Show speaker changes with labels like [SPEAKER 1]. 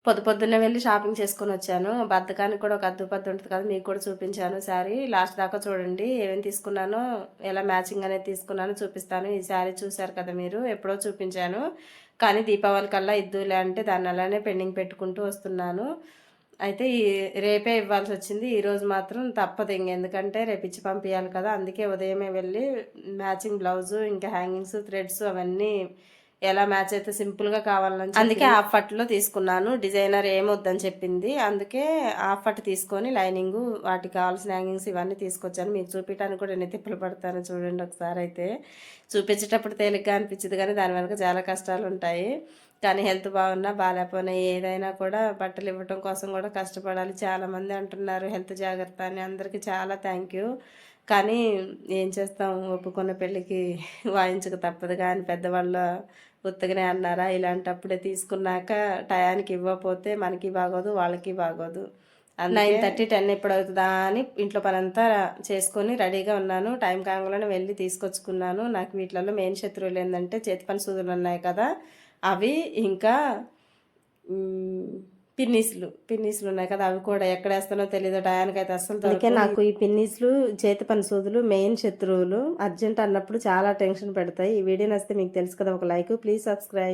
[SPEAKER 1] పొద్దున్నే వెళ్ళి షాపింగ్ చేసుకొని వచ్చాను. బద్ధకానికి కూడా ఒక అద్దు పద్దు ఉంటుంది కదా, మీకు కూడా చూపించాను శారీ. లాస్ట్ దాకా చూడండి ఏమేమి తీసుకున్నానో, ఎలా మ్యాచింగ్ అనేది తీసుకున్నానో చూపిస్తాను. ఈ శారీ చూశారు కదా మీరు, ఎప్పుడో చూపించాను. కానీ దీపావళి కల్లా ఇద్దులే అంటే దాన్ని అలానే పెండింగ్ పెట్టుకుంటూ వస్తున్నాను. అయితే రేపే ఇవ్వాల్సి వచ్చింది. ఈరోజు మాత్రం తప్పదు ఎందుకంటే రేపు ఇచ్చి పంపించాలి కదా, అందుకే ఉదయమే వెళ్ళి మ్యాచింగ్ బ్లౌజు, ఇంకా హ్యాంగింగ్స్, థ్రెడ్స్ అవన్నీ ఎలా మ్యాచ్ అయితే సింపుల్గా కావాలని అందుకే హాఫ్ పట్టులో తీసుకున్నాను. డిజైనర్ ఏమొద్దని చెప్పింది, అందుకే హాఫ్ పట్టు తీసుకొని లైనింగ్, వాటికి కావాల్సిన హ్యాంగింగ్స్ ఇవన్నీ తీసుకొచ్చాను. మీకు చూపించడానికి కూడా ఎన్ని తిప్పలు పడతాను చూడండి. ఒకసారి అయితే చూపించేటప్పుడు తేలిగ్గా అనిపించింది, కానీ దాని వెనక చాలా కష్టాలు ఉంటాయి. కానీ హెల్త్ బాగున్నా బాగాలేకపోయినా ఏదైనా కూడా బట్టలు ఇవ్వటం కోసం కూడా కష్టపడాలి. చాలామంది అంటున్నారు హెల్త్ జాగ్రత్త అని, అందరికీ చాలా థ్యాంక్ యూ. కానీ ఏం చేస్తాం, ఒప్పుకున్న పెళ్ళికి వాయించక తప్పదు. కానీ పెద్దవాళ్ళు ఉత్తగానే అన్నారా, ఇలాంటప్పుడే తీసుకున్నాక టయానికి ఇవ్వకపోతే మనకి బాగోదు, వాళ్ళకి బాగోదు. 9:30 10 ఎప్పుడు అవుతుందా అని ఇంట్లో పనంతా చేసుకొని రెడీగా ఉన్నాను. టైం కాగానే వెళ్ళి తీసుకొచ్చుకున్నాను. నాకు వీటిలలో మెయిన్ శత్రువులు ఏంటంటే చేతి పని సూదులు ఉన్నాయి కదా, అవి ఇంకా పిన్నీసులు ఉన్నాయి కదా, అవి కూడా ఎక్కడేస్తానో తెలియదు, టయానికైతే అస్సలు. అందుకే నాకు ఈ పిన్నీసులు, చేతి పని సూదులు మెయిన్ శత్రువులు. అర్జెంట్ అన్నప్పుడు చాలా టెన్షన్ పెడతాయి. ఈ వీడియో నచ్చితే మీకు తెలుసు కదా, ఒక లైక్, ప్లీజ్ సబ్స్క్రైబ్.